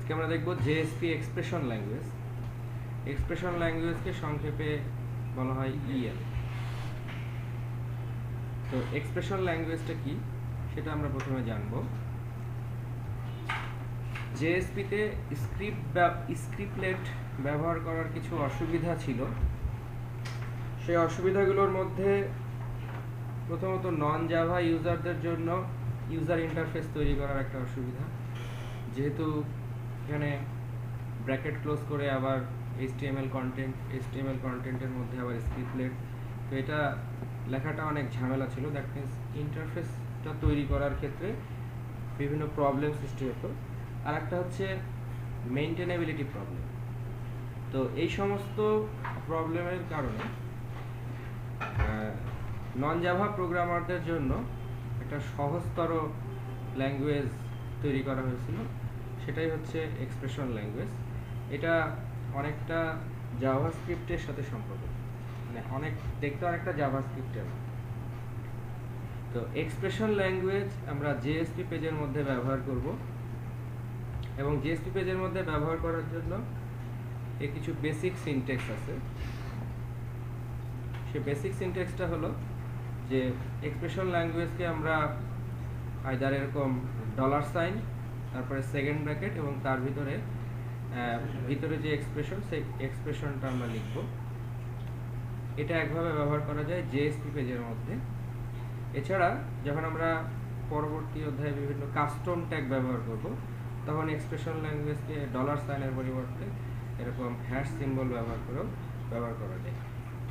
আজকে আমরা দেখব জেএসপি এক্সপ্রেশন ল্যাঙ্গুয়েজ। এক্সপ্রেশন ল্যাঙ্গুয়েজকে সংক্ষেপে বলা হয় ইএল। তো এক্সপ্রেশন ল্যাঙ্গুয়েজটা কি সেটা আমরা প্রথমে জানব। জেএসপিতে স্ক্রিপ্টলেট ব্যবহার করার কিছু অসুবিধা ছিল। সেই অসুবিধাগুলোর মধ্যে প্রথমত নন জাভা ইউজারদের জন্য ইউজার ইন্টারফেস তৈরি করার একটা অসুবিধা, যেহেতু এখানে ব্র্যাকেট ক্লোজ করে আবার এইচটিএমএল কন্টেন্টের মধ্যে আবার স্ক্রিপ্টলেট, তো এটা লেখাটা অনেক ঝামেলা ছিল। দ্যাট মিনস ইন্টারফেসটা তৈরি করার ক্ষেত্রে বিভিন্ন প্রবলেম সৃষ্টি হতো। আর একটা হচ্ছে মেইনটেনেবিলিটি প্রবলেম। তো এই সমস্ত প্রবলেমের কারণে নন জাভা প্রোগ্রামারদের জন্য একটা সহজতর ল্যাঙ্গুয়েজ তৈরি করা হয়েছিল, সেটাই হচ্ছে এক্সপ্রেশন ল্যাঙ্গুয়েজ। এটা অনেকটা জাভাস্ক্রিপ্টের সাথে সম্পর্কিত, মানে দেখতে অনেকটা জাভাস্ক্রিপ্টের। তো এক্সপ্রেশন ল্যাঙ্গুয়েজ আমরা জেএসপি পেজের মধ্যে ব্যবহার করব, এবং জেএসপি পেজের মধ্যে ব্যবহার করার জন্য এর কিছু বেসিক সিনট্যাক্স আছে। সেই বেসিক সিনট্যাক্সটা হলো যে এক্সপ্রেশন ল্যাঙ্গুয়েজকে আমরা আইদার এরকম $, তারপরে সেকেন্ড ব্র্যাকেট এবং তার ভিতরে যে এক্সপ্রেশন, সেই এক্সপ্রেশনটা আমরা লিখব। এটা একভাবে ব্যবহার করা যায় জেএসপি পেজের মধ্যে। এছাড়া যখন আমরা পরবর্তী অধ্যায়ে বিভিন্ন কাস্টম ট্যাগ ব্যবহার করব, তখন এক্সপ্রেশন ল্যাঙ্গুয়েজকে $এর পরিবর্তে এরকম হ্যাশ সিম্বল ব্যবহার করা যায়।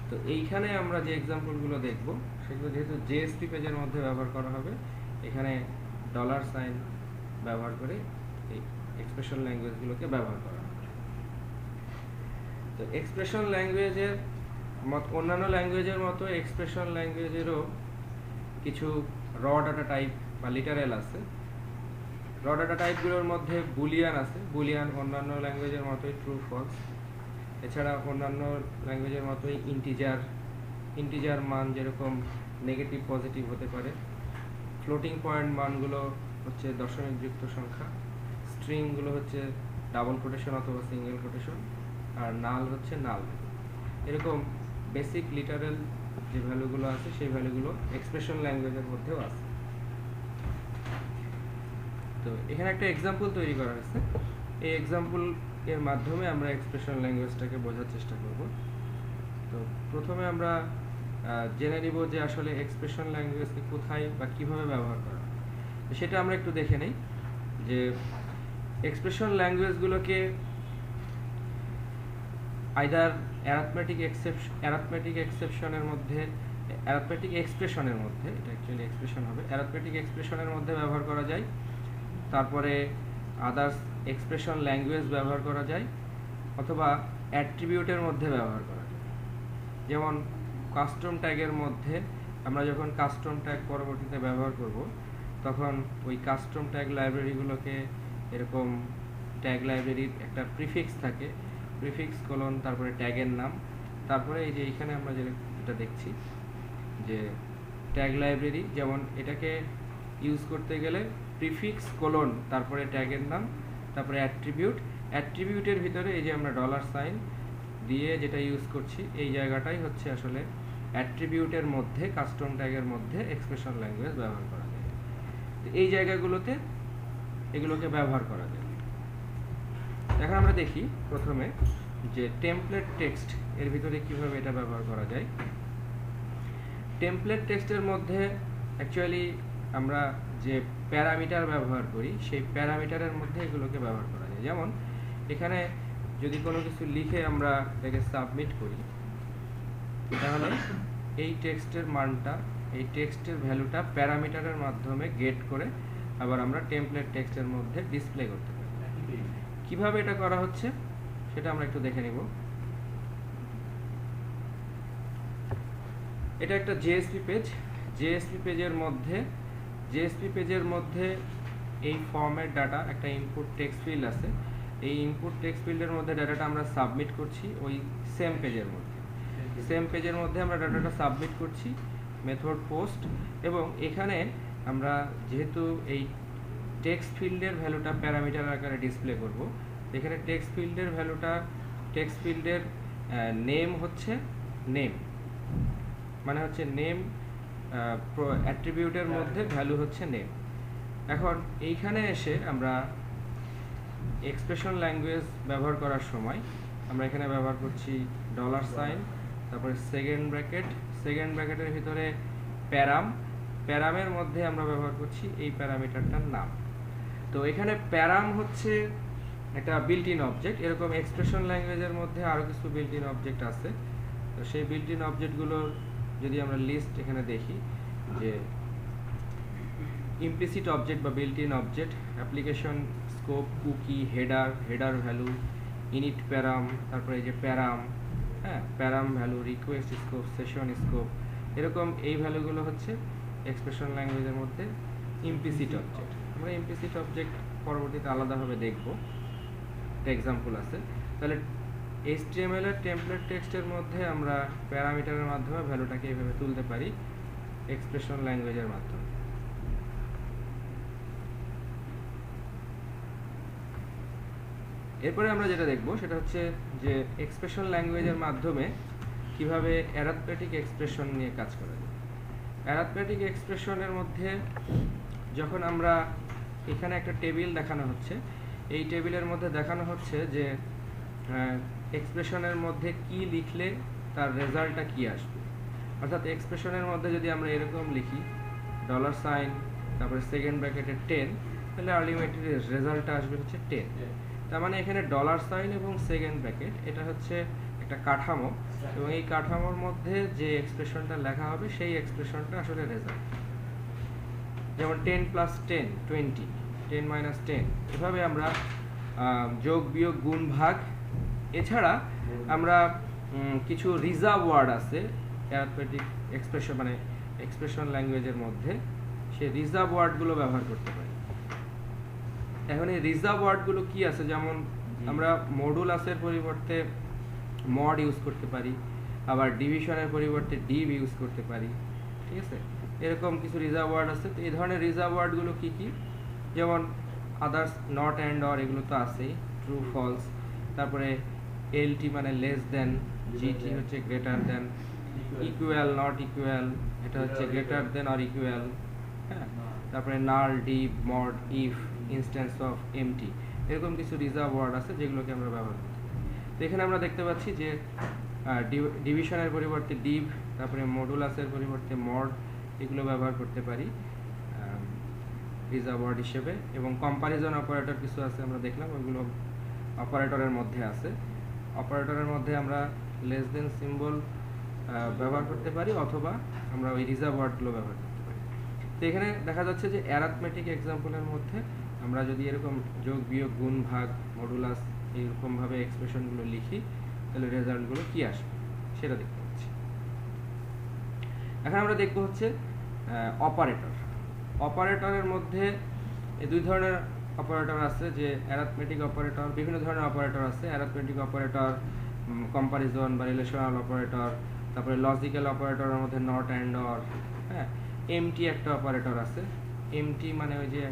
তো এইখানে আমরা যে এক্সাম্পলগুলো দেখব সেগুলো যেহেতু জেএসপি পেজের মধ্যে ব্যবহার করা হবে, এখানে $, ব্যবহার করে এই এক্সপ্রেশন ল্যাঙ্গুয়েজগুলোকে ব্যবহার করা হবে। তো এক্সপ্রেশন ল্যাঙ্গুয়েজের অন্যান্য ল্যাঙ্গুয়েজের মতো এক্সপ্রেশন ল্যাঙ্গুয়েজেরও কিছু র ডাটা টাইপ বা লিটারেল আছে। র ডাটা টাইপগুলোর মধ্যে বুলিয়ান আছে। বুলিয়ান অন্যান্য ল্যাঙ্গুয়েজের মতোই ট্রু ফলস। এছাড়া অন্যান্য ল্যাঙ্গুয়েজের মতোই ইন্টিজার মান যেরকম নেগেটিভ পজিটিভ হতে পারে। ফ্লোটিং পয়েন্ট মানগুলো হচ্ছে দশমিকযুক্ত সংখ্যা। স্ট্রিংগুলো হচ্ছে ডাবল কোটেশন অথবা সিঙ্গেল কোটেশন। আর নাল হচ্ছে নাল। এরকম বেসিক লিটারেল যে ভ্যালুগুলো আছে সেই ভ্যালুগুলো এক্সপ্রেশন ল্যাঙ্গুয়েজের মধ্যেও আছে। তো এখানে একটা এক্সাম্পল তৈরি করা হয়েছে। এই এক্সাম্পল এর মাধ্যমে আমরা এক্সপ্রেশন ল্যাঙ্গুয়েজটাকে বোঝার চেষ্টা করব। তো প্রথমে আমরা জেনে নিব যে আসলে এক্সপ্রেশন ল্যাঙ্গুয়েজকে কোথায় বা কিভাবে ব্যবহার করা হয়। তো সেটা আমরা একটু দেখে নেই যে এক্সপ্রেশন ল্যাঙ্গুয়েজগুলোকে আইদার অ্যারিথমেটিক এক্সপ্রেশনের মধ্যে, এটা অ্যাকচুয়ালি এক্সপ্রেশন হবে, অ্যারিথমেটিক এক্সপ্রেশনের মধ্যে ব্যবহার করা যায়। তারপরে আদার্স এক্সপ্রেশন ল্যাঙ্গুয়েজ ব্যবহার করা যায়, অথবা অ্যাট্রিবিউটের মধ্যে ব্যবহার করা যায়। যেমন কাস্টম ট্যাগের মধ্যে আমরা যখন কাস্টম ট্যাগ পরবর্তীতে ব্যবহার করব, তখন ওই কাস্টম ট্যাগ লাইব্রেরিগুলোকে এরকম ট্যাগ লাইব্রেরির একটা প্রিফিক্স থাকে, প্রিফিক্স কোলন তারপরে ট্যাগের নাম, তারপরে এই যে এখানে আমরা যেটা দেখছি যে ট্যাগ লাইব্রেরি, যেমন এটাকে ইউজ করতে গেলে প্রিফিক্স কোলন তারপরে ট্যাগের নাম, তারপরে অ্যাট্রিবিউটের ভিতরে এই যে আমরা $, দিয়ে যেটা ইউজ করছি, এই জায়গাটাই হচ্ছে আসলে অ্যাট্রিবিউটের মধ্যে, কাস্টম ট্যাগের মধ্যে এক্সপ্রেশন ল্যাঙ্গুয়েজ ব্যবহার করা যায়। এই জায়গাগুলোতে এগুলোকে ব্যবহার করা যায়। এখন আমরা দেখি প্রথমে যে টেমপ্লেট টেক্সট এর ভিতরে কিভাবে এটা ব্যবহার করা যায়। টেমপ্লেট টেক্সটের মধ্যে অ্যাকচুয়ালি আমরা যে প্যারামিটার ব্যবহার করি, সেই প্যারামিটারের মধ্যে এগুলোকে ব্যবহার করা যায়। যেমন এখানে যদি কোনো কিছু লিখে আমরা এটাকে সাবমিট করি, তাহলে এই টেক্সটের মানটা, এই টেক্সটের ভ্যালুটা প্যারামিটারের মাধ্যমে গেট করে আবার আমরা টেমপ্লেট টেক্সটের মধ্যে ডিসপ্লে করতে পারি। কিভাবে এটা করা হচ্ছে সেটা আমরা একটু দেখে নিব। এটা একটা জেএসপি পেজ। জেএসপি পেজের মধ্যে এই ফর্মের ডাটা, একটা ইনপুট টেক্সট ফিল্ড আছে। এই ইনপুট টেক্সট ফিল্ডের মধ্যে ডাটাটা আমরা সাবমিট করছি ওই সেম পেজের মধ্যে আমরা ডাটাটা সাবমিট করছি মেথড পোস্ট। এবং এখানে আমরা যেহেতু এই টেক্সট ফিল্ডের ভ্যালুটা প্যারামিটার আকারে ডিসপ্লে করব। এখানে টেক্সট ফিল্ডের ভ্যালুটা, টেক্সট ফিল্ডের নেম হচ্ছে নেম, মানে হচ্ছে নেম, অ্যাট্রিবিউটের মধ্যে ভ্যালু হচ্ছে নেম। এখন এইখানে এসে আমরা এক্সপ্রেশন ল্যাঙ্গুয়েজ ব্যবহার করার সময় আমরা এখানে ব্যবহার করছি $, তারপরে সেকেন্ড ব্র্যাকেট, সেকেন্ড ব্র্যাকেটের ভিতরে প্যারাম, প্যারামের মধ্যে আমরা ব্যবহার করছি এই প্যারামিটারটার নাম। তো এখানে প্যারাম হচ্ছে একটা বিল্ট ইন অবজেক্ট। এরকম এক্সপ্রেশন ল্যাঙ্গুয়েজের মধ্যে আরও কিছু বিল্ট ইন অবজেক্ট আছে। তো সেই বিল্ট ইন অবজেক্টগুলোর যদি আমরা লিস্ট এখানে দেখি, যে ইমপ্লিসিট অবজেক্ট বা built in object, application scope, cookie, header, header value, init param, তারপরে এই যে প্যারাম, হ্যাঁ param value, request scope, session scope, এরকম এই ভ্যালুগুলো হচ্ছে এক্সপ্রেশন ল্যাঙ্গুয়েজের মধ্যে ইমপ্লিসিট অবজেক্ট। আমরা ইমপ্লিসিট অবজেক্ট পরবর্তীতে আলাদাভাবে দেখব, একটা এক্সাম্পল আছে। তাহলে HTML এর টেমপ্লেট টেক্সটের মধ্যে আমরা প্যারামিটারের মাধ্যমে ভ্যালুটাকে এইভাবে তুলতে পারি এক্সপ্রেশন ল্যাঙ্গুয়েজের মাধ্যমে। এরপরে আমরা যেটা দেখব সেটা হচ্ছে যে এক্সপ্রেশন ল্যাঙ্গুয়েজের মাধ্যমে কিভাবে অ্যারিথমেটিক এক্সপ্রেশন নিয়ে কাজ করা যায়। অ্যারিথমেটিক এক্সপ্রেশনের মধ্যে যখন আমরা এখানে একটা টেবিল দেখানো হচ্ছে, এই টেবিলের মধ্যে দেখানো হচ্ছে যে এক্সপ্রেশনের মধ্যে কি লিখলে তার রেজাল্টটা কি আসবে। অর্থাৎ এক্সপ্রেশনের মধ্যে যদি আমরা এরকম লিখি $, তারপরে সেকেন্ড ব্র্যাকেটে 10, তাহলে আলটিমেটলি রেজাল্টটা আসবে হচ্ছে 10। তার মানে এখানে $, এবং সেকেন্ড ব্র্যাকেট এটা হচ্ছে একটা কাঠামো, এবং এই কাঠামোর মধ্যে যে এক্সপ্রেশনটা লেখা হবে সেই এক্সপ্রেশনটা আসলে রেজাল্ট। যেমন 10 + 10 20, 10 - 10, এভাবে আমরা যোগ, বিয়োগ, গুণ, ভাগ। এছাড়া আমরা কিছু রিজার্ভ ওয়ার্ড আছে অ্যারিথমেটিক এক্সপ্রেশন, মানে এক্সপ্রেশন ল্যাঙ্গুয়েজের মধ্যে, সেই রিজার্ভ ওয়ার্ডগুলো ব্যবহার করতে পারি। এখন এই রিজার্ভ ওয়ার্ডগুলো কি আছে, যেমন আমরা মডুলাসের পরিবর্তে মড ইউজ করতে পারি, আবার ডিভিশনের পরিবর্তে ডিভ ইউজ করতে পারি, ঠিক আছে। এরকম কিছু রিজার্ভ ওয়ার্ড আছে। তো এই ধরনের রিজার্ভ ওয়ার্ডগুলো কি কি, যেমন আদার্স, নট, অ্যান্ড, অর, এগুলো তো আছেই, ট্রু, ফলস, তারপরে এলটি মানে লেস দেন, জিটি হচ্ছে greater than, equal, not equal, এটা হচ্ছে গ্রেটার দেন অর ইকুয়াল, হ্যাঁ, তারপরে null, div, mod, if, instance of, empty, এরকম কিছু রিজার্ভ ওয়ার্ড আছে যেগুলোকে আমরা ব্যবহার করি। তো এখানে আমরা দেখতে পাচ্ছি যে ডিভিশনের পরিবর্তে ডিভ, তারপরে মডুলাসের পরিবর্তে মড, এগুলো ব্যবহার করতে পারি রিজার্ভ ওয়ার্ড হিসেবে। এবং কম্পারিজন অপারেটর কিছু আছে আমরা দেখলাম, ওইগুলো অপারেটরের মধ্যে আছে। অপারেটরের মধ্যে আমরা লেস দেন সিম্বল ব্যবহার করতে পারি, অথবা আমরা ওই রিজার্ভ ওয়ার্ডগুলো ব্যবহার করতে পারি। তো এখানে দেখা যাচ্ছে যে অ্যারিথমেটিক এক্সাম্পলের মধ্যে আমরা যদি এরকম যোগ, বিয়োগ, গুণ, ভাগ, মডুলাস এইরকমভাবে এক্সপ্রেশনগুলো লিখি, তাহলে রেজাল্টগুলো কি আসবে সেটা দেখতে পাচ্ছি। এখন আমরা দেখব হচ্ছে অপারেটর। অপারেটরের মধ্যে এই দুই ধরনের অপারেটর আছে, যে অ্যারিথমেটিক অপারেটর, বিভিন্ন ধরনের অপারেটর আছে। অ্যারিথমেটিক অপারেটর, কম্পারিজন বা রিলেশনাল অপারেটর, তারপরে লজিক্যাল অপারেটরের মধ্যে নট, অ্যান্ড, অর, হ্যাঁ। এমটি একটা অপারেটর আছে। এমটি মানে ওই যে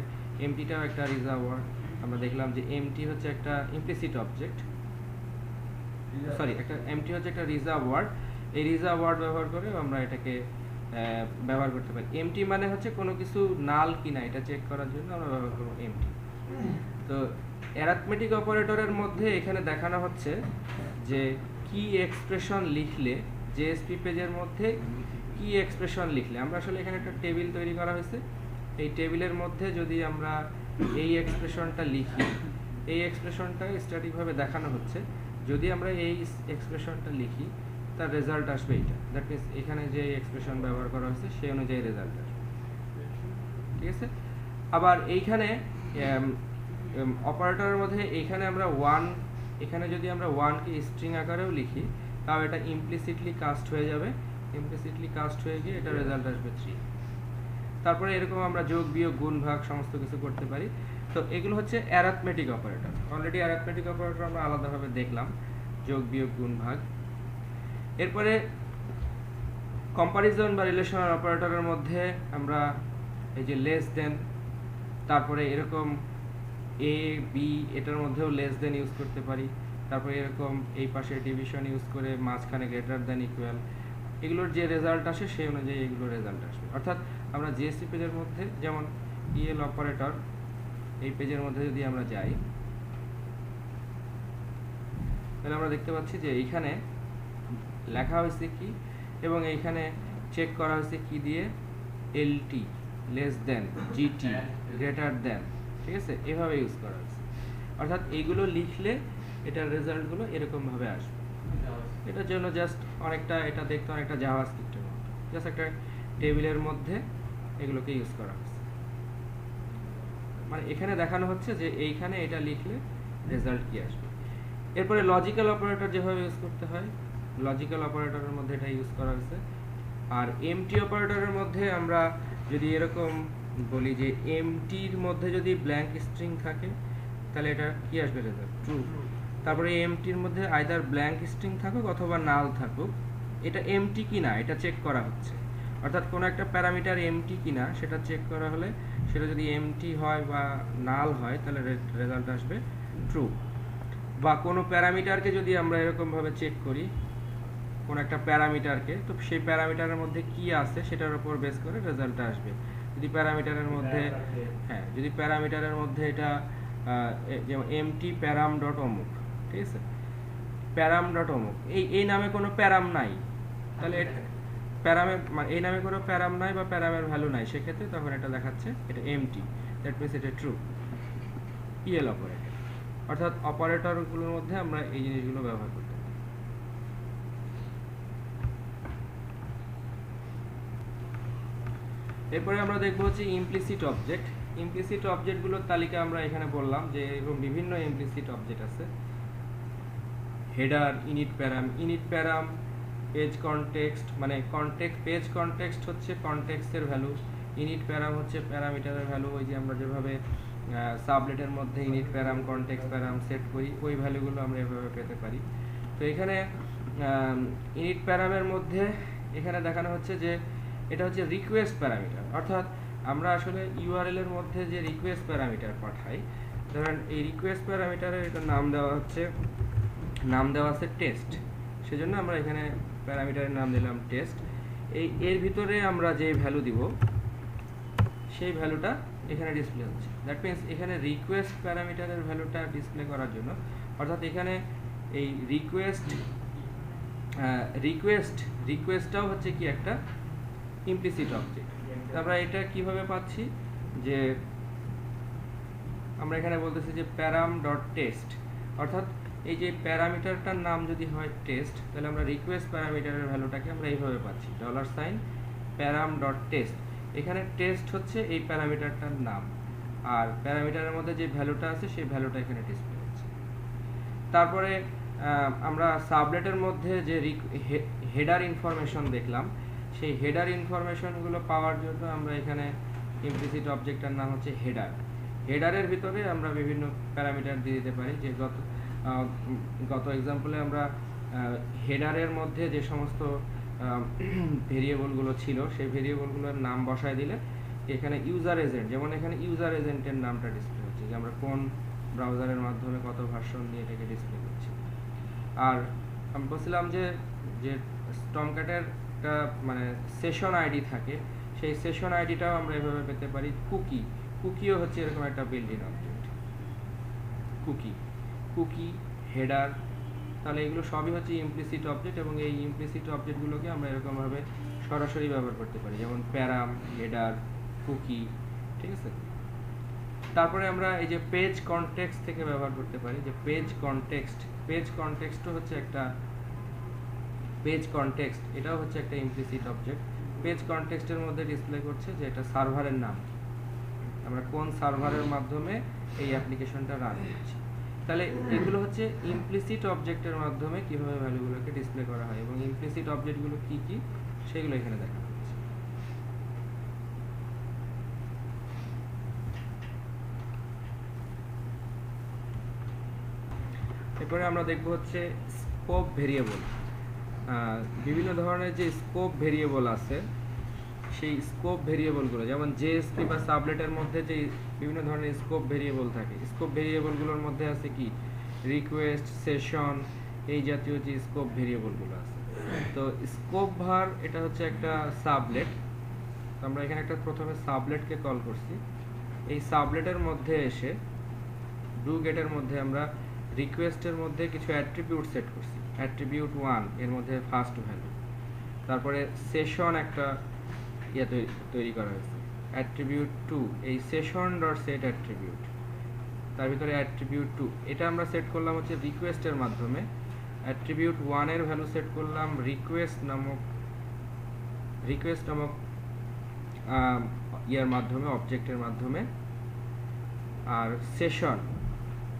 এমটিটাও একটা রিজার্ভ ওয়ার্ড। আমরা দেখলাম যে এমটি হচ্ছে একটা ইমপ্লিসিট অবজেক্ট, সরি, একটা এমটি হচ্ছে একটা রিজার্ভ ওয়ার্ড। এই রিজার্ভ ওয়ার্ড ব্যবহার করে আমরা এটাকে ব্যবহার করতে পারি। এমটি মানে হচ্ছে কোনো কিছু নাল কিনা এটা চেক করার জন্য আমরা ব্যবহার করব এমটি। তো অ্যারিথমেটিক অপারেটরের মধ্যে এখানে দেখানো হচ্ছে যে কি এক্সপ্রেশন লিখলে, জেএসপি পেজের মধ্যে কি এক্সপ্রেশন লিখলে, আমরা আসলে এখানে একটা টেবিল তৈরি করা হয়েছে। এই টেবিলের মধ্যে যদি আমরা এই এক্সপ্রেশনটা লিখি, এই এক্সপ্রেশনটা স্ট্যাটিকভাবে দেখানো হচ্ছে, যদি আমরা এই এক্সপ্রেশনটা লিখি তার রেজাল্ট আসবে এইটা। দ্যাট মিনস এখানে যে এক্সপ্রেশন ব্যবহার করা হয়েছে সেই অনুযায়ী রেজাল্ট আসবে, ঠিক আছে। আবার এইখানে অপারেটরের মধ্যে এইখানে আমরা ওয়ান, এখানে যদি আমরা ওয়ানকে স্ট্রিং আকারেও লিখি, তাও এটা ইমপ্লিসিটলি কাস্ট হয়ে যাবে, ইমপ্লিসিটলি কাস্ট হয়ে গিয়ে এটা রেজাল্ট আসবে 3। তারপরে এরকম আমরা যোগ, বিয়োগ, গুণ, ভাগ সমস্ত কিছু করতে পারি। তো এগুলো হচ্ছে arithmetic operator. Already arithmetic operator আমরা আলাদাভাবে দেখলাম, যোগ, বিয়োগ, গুণ, ভাগ। এরপরে কম্পারিজন বা রিলেশনাল অপারেটরের মধ্যে আমরা এই যে লেস দেন, তারপরে এরকম এ বি এটার মধ্যেও লেস দেন ইউজ করতে পারি, তারপরে এরকম এই পাশে ডিভিশন ইউজ করে মাঝখানে গ্রেটার দেন ইকুয়াল, এগুলোর যে রেজাল্ট আসে সেই অনুযায়ী এগুলোর রেজাল্ট আসবে। অর্থাৎ আমরা জিএসসি পেজের মধ্যে যেমন ইএল অপারেটর এই পেজের মধ্যে যদি আমরা যাই, তাহলে আমরা দেখতে পাচ্ছি যে এইখানে লেখা হয়েছে কি এবং এইখানে চেক করা হয়েছে কি দিয়ে, LT less than, GT greater than, ঠিক আছে, এভাবে ইউজ করা হয়েছে। অর্থাৎ এইগুলো লিখলে এটার রেজাল্টগুলো এরকমভাবে আসবে। এটার জন্য জাস্ট অনেকটা এটা দেখতে অনেকটা জাভাস্ক্রিপ্টের মতো, জাস্ট একটা টেবিলের মধ্যে এগুলোকে ইউজ করা হয়েছে। মানে এখানে দেখানো হচ্ছে যে এইখানে এটা লিখলে রেজাল্ট কি আসবে। এরপরে লজিক্যাল অপারেটর যেভাবে ইউজ করতে হয়, লজিক্যাল অপারেটরের মধ্যে এটা ইউজ করা হয়েছে। আর এমটি অপারেটরের মধ্যে আমরা যদি এরকম বলি যে এমটির মধ্যে যদি ব্ল্যাঙ্ক স্ট্রিং থাকে তাহলে এটা কি আসবে, রেজাল্ট ট্রু। তারপরে এমটির মধ্যে আইদার ব্ল্যাঙ্ক স্ট্রিং থাকুক অথবা নাল থাকুক, এটা এমটি কিনা এটা চেক করা হচ্ছে। অর্থাৎ কোনো একটা প্যারামিটার এমটি কিনা সেটা চেক করা হলে সেটা যদি এমটি হয় বা নাল হয় তাহলে রেজাল্ট আসবে ট্রু। বা কোনো প্যারামিটারকে যদি আমরা এরকমভাবে চেক করি, কোনো একটা প্যারামিটারকে, তো সেই প্যারামিটারের মধ্যে কি আছে সেটার উপর বেস করে রেজাল্টটা আসবে। যদি প্যারামিটারের মধ্যে যদি প্যারামিটারের মধ্যে এটা যেমন এমটি প্যারাম ডট অমুক, ঠিক আছে, প্যারাম ডট অমুক, এই নামে কোনো প্যারাম নাই, তাহলে প্যারামে মানে এই নামে কোনো প্যারাম নাই বা প্যারামের ভ্যালু নাই, সেক্ষেত্রে তখন এটা দেখাচ্ছে এটা এমটি, দ্যাট মিনস এটা ট্রু। ইএল অপারেটর, অর্থাৎ অপারেটরগুলোর মধ্যে আমরা এই জিনিসগুলো ব্যবহার করতে পারি। এরপরে আমরা দেখব হচ্ছে ইমপ্লিসিট অবজেক্ট। ইমপ্লিসিট অবজেক্টগুলোর তালিকা আমরা এখানে বললাম যে এরকম বিভিন্ন ইমপ্লিসিট অবজেক্ট আছে। হেডার, ইনিট প্যারাম, পেজ কনটেক্সট, মানে কনটেক্সট, পেজ কনটেক্সট হচ্ছে কনটেক্সটের ভ্যালু, ইনিট প্যারাম হচ্ছে প্যারামিটারের ভ্যালু। ওই যে আমরা যেভাবে সাবলেটের মধ্যে ইনিট প্যারাম, কনটেক্সট প্যারাম সেট করি, ওই ভ্যালুগুলো আমরা এভাবে পেতে পারি। তো এখানে ইনিট প্যারামের মধ্যে এখানে দেখানো হচ্ছে যে এটা হচ্ছে রিকোয়েস্ট প্যারামিটার, অর্থাৎ আমরা আসলে ইউআরএল এর মধ্যে যে রিকোয়েস্ট প্যারামিটার পাঠাই, ধরেন এই রিকোয়েস্ট প্যারামিটারের এটা নাম দেওয়া আছে টেস্ট, সেজন্য আমরা এখানে প্যারামিটারের নাম দিলাম টেস্ট। এর ভিতরে আমরা যে ভ্যালু দিব সেই ভ্যালুটা এখানে ডিসপ্লে হচ্ছে। দ্যাট মিনস এখানে রিকোয়েস্ট প্যারামিটারের ভ্যালুটা ডিসপ্লে করার জন্য, অর্থাৎ এখানে এই রিকোয়েস্টটাও হচ্ছে কি একটা ইমপ্লিসিট অবজেক্ট। আমরা এটা কিভাবে পাচ্ছি, যে আমরা এখানে বলতেছি যে প্যারাম ডট টেস্ট, অর্থাৎ এই যে প্যারামিটারটার নাম যদি হয় টেস্ট, তাহলে আমরা রিকোয়েস্ট প্যারামিটারের ভ্যালুটাকে আমরা এইভাবে পাচ্ছি $প্যারাম ডট টেস্ট। এখানে টেস্ট হচ্ছে এই প্যারামিটারটার নাম, আর প্যারামিটারের মধ্যে যে ভ্যালুটা আছে সেই ভ্যালুটা এখানে ডিসপ্লে হচ্ছে। তারপরে আমরা সাবলেটের মধ্যে যে হেডার ইনফরমেশন দেখলাম, সেই হেডার ইনফরমেশনগুলো পাওয়ার জন্য আমরা এখানে ইমপ্লিসিট অবজেক্টটার নাম হচ্ছে হেডার। হেডারের ভিতরে আমরা বিভিন্ন প্যারামিটার দিয়ে দিতে পারি। যে গত এক্সাম্পলে আমরা হেডারের মধ্যে যে সমস্ত ভেরিয়েবলগুলো ছিল সেই ভেরিয়েবলগুলোর নাম বসায় দিলে এখানে ইউজার এজেন্ট, যেমন এখানে ইউজার এজেন্টের নামটা ডিসপ্লে হচ্ছে, যে আমরা কোন ব্রাউজারের মাধ্যমে কত ভার্সন নিয়ে এটাকে ডিসপ্লে করছি। আর আমি বলছিলাম যে স্টমক্যাটের একটা মানে সেশন আইডি থাকে, সেই সেশন আইডিটাও আমরা এভাবে পেতে পারি। কুকিও হচ্ছে এরকম একটা বিল্ট-ইন অবজেক্ট, কুকি হেডার, তাহলে এগুলো সবই হচ্ছে ইমপ্লিসিট অবজেক্ট, এবং এই ইমপ্লিসিট অবজেক্টগুলোকে আমরা এরকমভাবে সরাসরি ব্যবহার করতে পারি, যেমন প্যারাম, হেডার, কুকি, ঠিক আছে। তারপরে আমরা এই যে পেজ কনটেক্সট থেকে ব্যবহার করতে পারি, যে পেজ কনটেক্সটও হচ্ছে একটা এটাও হচ্ছে একটা ইমপ্লিসিট অবজেক্ট। পেজ কনটেক্সটের মধ্যে ডিসপ্লে করছে যে এটা সার্ভারের নাম, আমরা কোন সার্ভারের মাধ্যমে এই অ্যাপ্লিকেশনটা রান করছি। তাহলে এগুলো হচ্ছে ইমপ্লিসিট অবজেক্টের মাধ্যমে কিভাবে ভ্যালুগুলোকে ডিসপ্লে করা হয়, এবং ইমপ্লিসিট অবজেক্টগুলো কি কি সেগুলো এখানে দেখা হচ্ছে। এরপরে আমরা দেখব হচ্ছে স্কোপ ভেরিয়েবল। বিভিন্ন ধরনের যে স্কোপ ভেরিয়েবল আছে সেই স্কোপ ভেরিয়েবলগুলো, যেমন জেএসপি বা সাবলেটের মধ্যে যে বিভিন্ন ধরনের স্কোপ ভেরিয়েবল থাকে, স্কোপ ভেরিয়েবলগুলোর মধ্যে আছে কি রিকোয়েস্ট, সেশন, এই জাতীয় যে স্কোপ ভেরিয়েবলগুলো আছে। তো স্কোপ ভার এটা হচ্ছে একটা সাবলেট। তো আমরা এখানে একটা প্রথমে সাবলেটকে কল করছি। এই সাবলেটের মধ্যে এসে ডু গেটের মধ্যে আমরা রিকোয়েস্টের মধ্যে কিছু অ্যাট্রিবিউট সেট করছি। অ্যাট্রিবিউট 1 এর মধ্যে ফার্স্ট ভ্যালু, তারপরে সেশন একটা তৈরি করা হয়েছে অ্যাট্রিবিউট 2, এই সেশন ডট সেট অ্যাট্রিবিউট, তার ভিতরে অ্যাট্রিবিউট 2 এটা আমরা সেট করলাম হচ্ছে রিকোয়েস্টের মাধ্যমে। অ্যাট্রিবিউট 1 এর ভ্যালু সেট করলাম রিকোয়েস্ট নামক ইয়ার মাধ্যমে, অবজেক্টের মাধ্যমে। আর সেশন,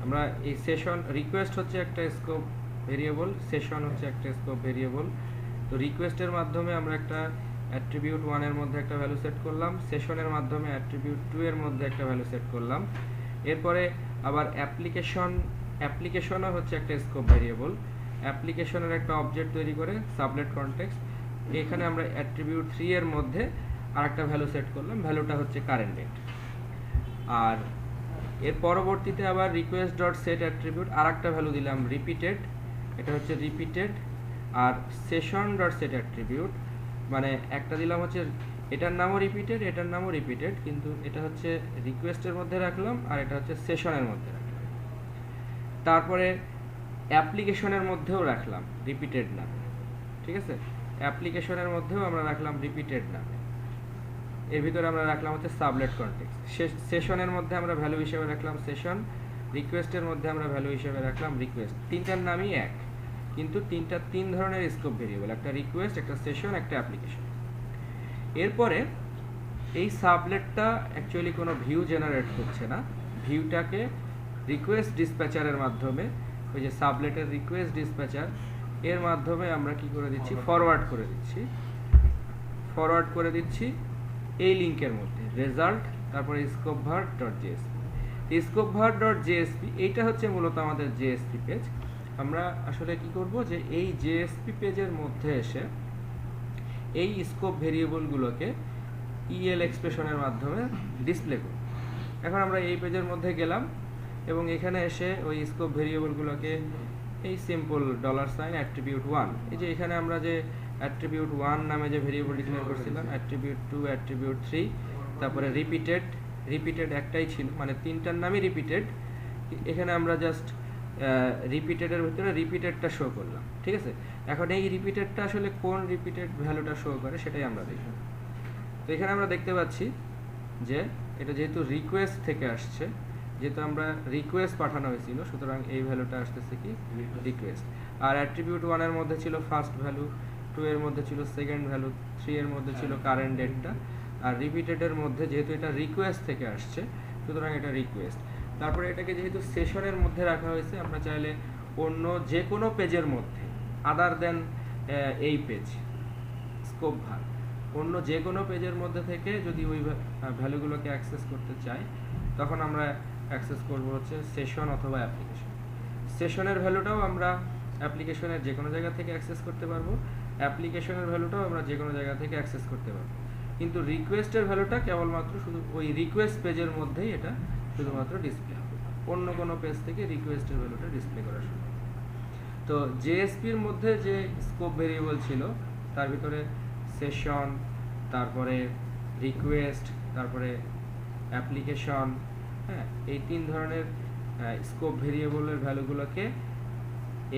আমরা এই সেশন, রিকোয়েস্ট হচ্ছে একটা স্কোপ ভেরিয়েবল, সেশন হচ্ছে একটা স্কোপ ভেরিয়েবল। তো রিকোয়েস্টের মাধ্যমে আমরা একটা অ্যাট্রিবিউট 1 এর মধ্যে একটা ভ্যালু সেট করলাম, সেশনের মাধ্যমে অ্যাট্রিবিউট 2 এর মধ্যে একটা ভ্যালু সেট করলাম। এরপরে আবার অ্যাপ্লিকেশনও হচ্ছে একটা স্কোপ ভেরিয়েবল। অ্যাপ্লিকেশনের একটা অবজেক্ট তৈরি করে সাবলেট কনটেক্সট, এখানে আমরা অ্যাট্রিবিউট 3 এর মধ্যে আরেকটা ভ্যালু সেট করলাম, ভ্যালুটা হচ্ছে কারেন্ট ডেট। আর এর পরবর্তীতে আবার রিকোয়েস্ট ডট সেট অ্যাট্রিবিউট আরেকটা ভ্যালু দিলাম রিপিটেড, এটা হচ্ছে রিপিটেড। আর সেশন ডট সেট অ্যাট্রিবিউট মানে একটা দিলাম হচ্ছে এটার নামও রিপিটেড, এটার নামও রিপিটেড, কিন্তু এটা হচ্ছে রিকোয়েস্টের মধ্যে রাখলাম আর এটা হচ্ছে সেশনের মধ্যে রাখলাম। তারপরে অ্যাপ্লিকেশনের মধ্যেও রাখলাম রিপিটেড নামে, ঠিক আছে। অ্যাপ্লিকেশনের মধ্যেও আমরা রাখলাম রিপিটেড নামে। এর ভিতরে আমরা রাখলাম হচ্ছে সাবলেট কনটেক্সট। সেশনের মধ্যে আমরা ভ্যালু হিসেবে রাখলাম সেশন, রিকোয়েস্টের মধ্যে আমরা ভ্যালু হিসেবে রাখলাম রিকোয়েস্ট। তিনটার নামই এক, কিন্তু তিন ধরনের স্কোপ ভেরিয়েবল, একটা রিকোয়েস্ট, একটা সেশন, একটা অ্যাপ্লিকেশন। এরপরে এই সাবলেটটা অ্যাকচুয়ালি কোনো ভিউ জেনারেট করছে না, ভিউটাকে রিকোয়েস্ট ডিসপ্যাচারের মাধ্যমে, ওই যে সাবলেটের রিকোয়েস্ট ডিসপ্যাচার এর মাধ্যমে আমরা কি করে দিচ্ছি, ফরওয়ার্ড করে দিচ্ছি এই লিঙ্কের মধ্যে রেজাল্ট, তারপরে স্কোপ ভার ডট জেএসপি। স্কোপ ভার ডট জেএসপি এইটা হচ্ছে মূলত আমাদের জেএসপি পেজ। আমরা আসলে কি করব যে এই জেএসপি পেজের মধ্যে এসে এই স্কোপ ভেরিয়েবলগুলোকে ইএল এক্সপ্রেশনের মাধ্যমে ডিসপ্লে করব। এখন আমরা এই পেজের মধ্যে গেলাম এবং এখানে এসে ওই স্কোপ ভেরিয়েবলগুলোকে এই সিম্পল $, অ্যাট্রিবিউট 1, এই যে এখানে আমরা যে অ্যাট্রিবিউট 1 নামে যে ভেরিয়েবল ডিক্লেয়ার করছিলাম, অ্যাট্রিবিউট 2, অ্যাট্রিবিউট 3, তারপরে রিপিটেড একটাই ছিল, মানে তিনটার নামই রিপিটেড। এখানে আমরা জাস্ট রিপিটেডের ভিতরে রিপিটেডটা শো করলাম, ঠিক আছে। এখন এই রিপিটেডটা আসলে কোন রিপিটেড ভ্যালুটা শো করে সেটাই আমরা দেখব। তো এখানে আমরা দেখতে পাচ্ছি যে এটা যেহেতু রিকোয়েস্ট থেকে আসছে, যেহেতু আমরা রিকোয়েস্ট পাঠানো হয়েছিল, সুতরাং এই ভ্যালুটা আসতেছে কি রিকোয়েস্ট। আর অ্যাট্রিবিউট 1 এর মধ্যে ছিল ফার্স্ট ভ্যালু, 2 এর মধ্যে ছিল সেকেন্ড ভ্যালু, 3 এর মধ্যে ছিল কারেন্ট ডেটটা, আর রিপিটেডের মধ্যে যেহেতু এটা রিকোয়েস্ট থেকে আসছে, সুতরাং এটা রিকোয়েস্ট। তারপরে এটাকে যেহেতু সেশনের মধ্যে রাখা হয়েছে, আমরা চাইলে অন্য যে কোনো পেজের মধ্যে আদার দেন এই পেজ স্কোপ ভার, অন্য যে কোনো পেজের মধ্যে থেকে যদি ওই ভ্যালুগুলোকে অ্যাক্সেস করতে চাই, তখন আমরা অ্যাক্সেস করব হচ্ছে সেশন অথবা অ্যাপ্লিকেশন। সেশনের ভ্যালুটাও আমরা অ্যাপ্লিকেশনের যে কোনো জায়গা থেকে অ্যাক্সেস করতে পারবো, অ্যাপ্লিকেশনের ভ্যালুটাও আমরা যে কোনো জায়গা থেকে অ্যাক্সেস করতে পারবো, কিন্তু রিকোয়েস্টের ভ্যালুটা কেবলমাত্র শুধু ওই রিকোয়েস্ট পেজের মধ্যেই এটা শুধুমাত্র ডিসপ্লে হবে, অন্য কোনো পেজ থেকে রিকোয়েস্টের ভ্যালুটা ডিসপ্লে করা শুরু হবে। তো জেএসপির মধ্যে যে স্কোপ ভেরিয়েবল ছিল তার ভিতরে সেশন, তারপরে রিকোয়েস্ট, তারপরে অ্যাপ্লিকেশন, হ্যাঁ, এই তিন ধরনের স্কোপ ভেরিয়েবলের ভ্যালুগুলোকে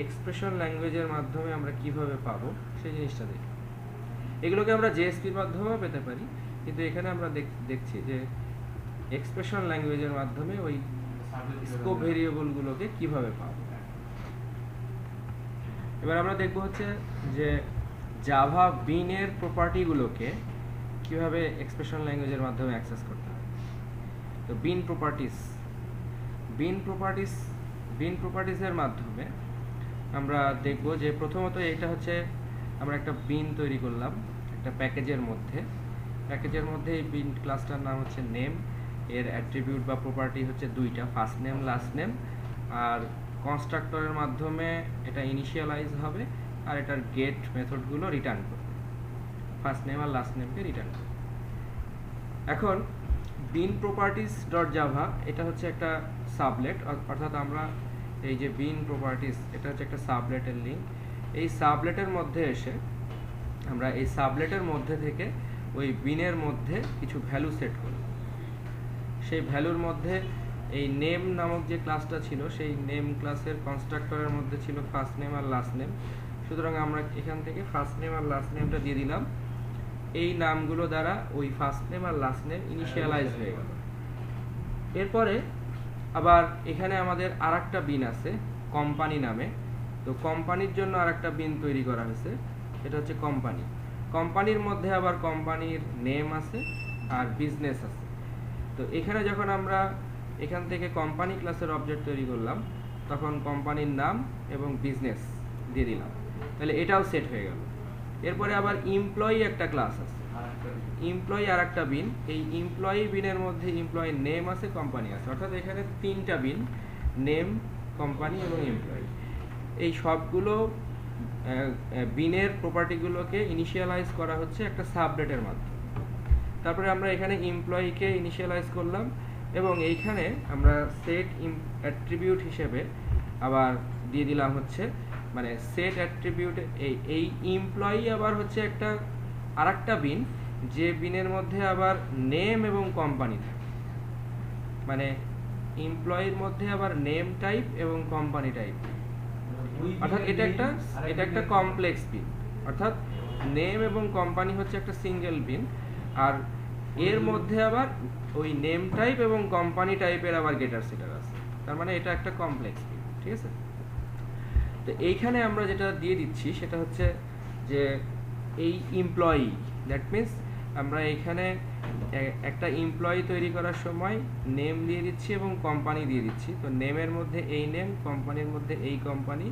এক্সপ্রেশন ল্যাঙ্গুয়েজের মাধ্যমে আমরা কিভাবে পাবো সেই জিনিসটা দেখি। এগুলোকে আমরা জেএসপির মাধ্যমেও পেতে পারি, কিন্তু এখানে আমরা দেখছি যে এক্সপ্রেশন ল্যাঙ্গুয়েজের মাধ্যমে ওই স্কোপ ভেরিয়েবলগুলোকে কিভাবে পাবো। এবার আমরা দেখব হচ্ছে যে জাভা বিনের প্রপার্টিগুলোকে কিভাবে এক্সপ্রেশন ল্যাঙ্গুয়েজের মাধ্যমে অ্যাক্সেস করতে হয়। তো বিন প্রপার্টিসের মাধ্যমে আমরা দেখব যে প্রথমত এটা হচ্ছে আমরা একটা বিন তৈরি করলাম একটা প্যাকেজের মধ্যে এই বিন ক্লাসটার নাম হচ্ছে নেম, এর অ্যাট্রিবিউট বা প্রপার্টি হচ্ছে দুইটা, ফার্স্ট নেম, লাস্ট নেম, আর কনস্ট্রাক্টরের মাধ্যমে এটা ইনিশিয়ালাইজ হবে আর এটার গেট মেথডগুলো রিটার্ন করবে, ফার্স্ট নেম আর লাস্ট নেমকে রিটার্ন করবে। এখন বিন প্রপার্টিজ ডট জাভা এটা হচ্ছে একটা সাবলেট, অর্থাৎ আমরা এই যে বিন প্রপার্টিজ এটা হচ্ছে একটা সাবলেটের লিঙ্ক। এই সাবলেটের মধ্যে এসে আমরা এই সাবলেটের মধ্যে থেকে ওই বিনের মধ্যে কিছু ভ্যালু সেট করি। সেই ভ্যালুর মধ্যে এই নেম নামক যে ক্লাসটা ছিল সেই নেম ক্লাসের কনস্ট্রাক্টরের মধ্যে ছিল ফার্স্ট নেম আর লাস্ট নেম। সুতরাং আমরা এখান থেকে ফার্স্ট নেম আর লাস্ট নেমটা দিয়ে দিলাম। এই নামগুলো দ্বারা ওই ফার্স্ট নেম আর লাস্ট নেম ইনিশিয়ালাইজ হয়ে গেল। এরপরে আবার এখানে আমাদের আরেকটা বিন আছে কোম্পানি নামে। তো কোম্পানির জন্য আরেকটা বিন তৈরি করা হয়েছে, এটা হচ্ছে কোম্পানি। কোম্পানির মধ্যে আবার কোম্পানির নেম আছে আর বিজনেস আছে। তো এখানে যখন আমরা এখান থেকে কোম্পানি ক্লাসের অবজেক্ট তৈরি করলাম তখন কোম্পানির নাম এবং বিজনেস দিয়ে দিলাম, তাহলে এটাও সেট হয়ে গেল। এরপরে আবার এমপ্লয়ি একটা ক্লাস আছে, এমপ্লয়ি আর একটা বিন। এই এমপ্লয়ি বিনের মধ্যে এমপ্লয়ি নেম আছে, কোম্পানি আছে, অর্থাৎ এখানে তিনটা বিন, নেম, কোম্পানি এবং এমপ্লয়ি। এই সবগুলো বিনের প্রপার্টিগুলোকে ইনিশিয়ালাইজ করা হচ্ছে একটা সাবলেটের মাধ্যমে। তারপরে আমরা এখানে এমপ্লয়িকে ইনিশিয়ালাইজ করলাম এবং এইখানে আমরা সেট অ্যাট্রিবিউট হিসেবে আবার দিয়ে দিলাম হচ্ছে মানে সেট অ্যাট্রিবিউট এই এমপ্লয়ি আবার হচ্ছে একটা আরেকটা বিন, যে বিনের মধ্যে আবার নেম এবং কোম্পানি থাকে। মানে এমপ্লয়ির মধ্যে আবার নেম টাইপ এবং কোম্পানি টাইপ, অর্থাৎ এটা একটা কমপ্লেক্স বিন। অর্থাৎ নেম এবং কোম্পানি হচ্ছে একটা সিঙ্গেল বিন, আর এর মধ্যে আবার ওই নেম টাইপ এবং কোম্পানি টাইপের আবার গেটার সেটার আছে। তার মানে এটা একটা কমপ্লেক্স বিন, ঠিক আছে। তো এইখানে আমরা যেটা দিয়ে দিচ্ছি সেটা হচ্ছে যে এই এমপ্লয়ি, দ্যাট মিনস আমরা এখানে একটা এমপ্লয়ি তৈরি করার সময় নেম দিয়ে দিচ্ছি এবং কোম্পানি দিয়ে দিচ্ছি। তো নেমের মধ্যে এই নেম, কোম্পানির মধ্যে এই কোম্পানি,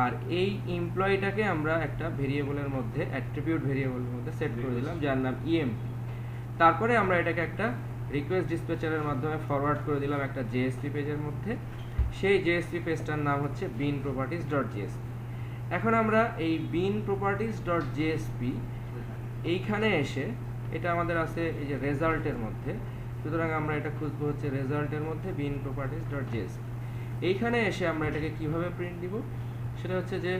আর এই এমপ্লয়িটাকে আমরা একটা ভেরিয়েবলের মধ্যে অ্যাট্রিবিউট ভেরিয়েবলের মধ্যে সেট করে দিলাম যার নাম ইএমপি। তারপরে আমরা এটাকে একটা রিকোয়েস্ট ডিসপ্যাচারের মাধ্যমে ফরওয়ার্ড করে দিলাম একটা জেএসপি পেজের মধ্যে। সেই জেএসপি পেজটার নাম হচ্ছে বিন প্রপার্টিজ ডট জেএসপি। এখন আমরা এই বিন প্রপার্টিজ ডট জেএসপি এইখানে এসে এটা আমাদের আছে এই যে রেজাল্টের মধ্যে, সুতরাং আমরা এটা খুঁজবো হচ্ছে রেজাল্টের মধ্যে বিন প্রপার্টিজ ডট জেএসপি। এইখানে এসে আমরা এটাকে কিভাবে প্রিন্ট দিব সেটা হচ্ছে যে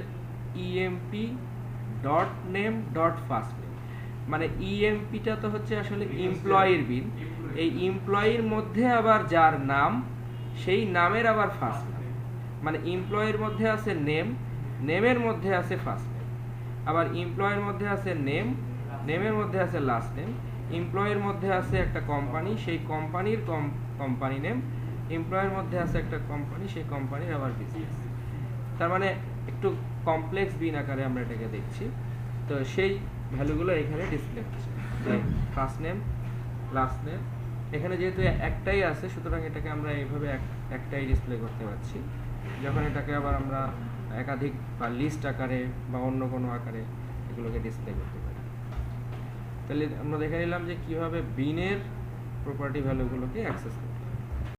EMP dot name dot first name. মানে ইএমপিটা তো হচ্ছে আসলে এমপ্লয়ির বিন, এই এমপ্লয়ির মধ্যে আবার যার নাম সেই নামের আবার ফার্স্ট নেম। মানে এমপ্লয়ির মধ্যে আছে নেম, নেমের মধ্যে আছে ফার্স্ট নেম, আবার এমপ্লয়ের মধ্যে আছে নেম, নেমের মধ্যে আছে লাস্ট নেম, এমপ্লয়ের মধ্যে আছে একটা কোম্পানি, সেই কোম্পানির কোম্পানি নেম, এমপ্লয়ের মধ্যে আছে একটা কোম্পানি, সেই কোম্পানির আবার বিজনেস। তার মানে একটু কমপ্লেক্স বিন আকারে আমরা এটাকে দেখছি। তো সেই ভ্যালুগুলো এখানে ডিসপ্লে হচ্ছে, ফার্স্ট নেম, লাস্ট নেম। এখানে যেহেতু একটাই আছে সুতরাং এটাকে আমরা এইভাবে একটাই ডিসপ্লে করতে পারছি। যখন এটাকে আবার আমরা একাধিক বা লিস্ট আকারে বা অন্য কোনো আকারে এগুলোকে ডিসপ্লে করতে পারি। তাহলে আমরা দেখে নিলাম যে কিভাবে বিনের প্রপার্টি ভ্যালুগুলোকে অ্যাক্সেস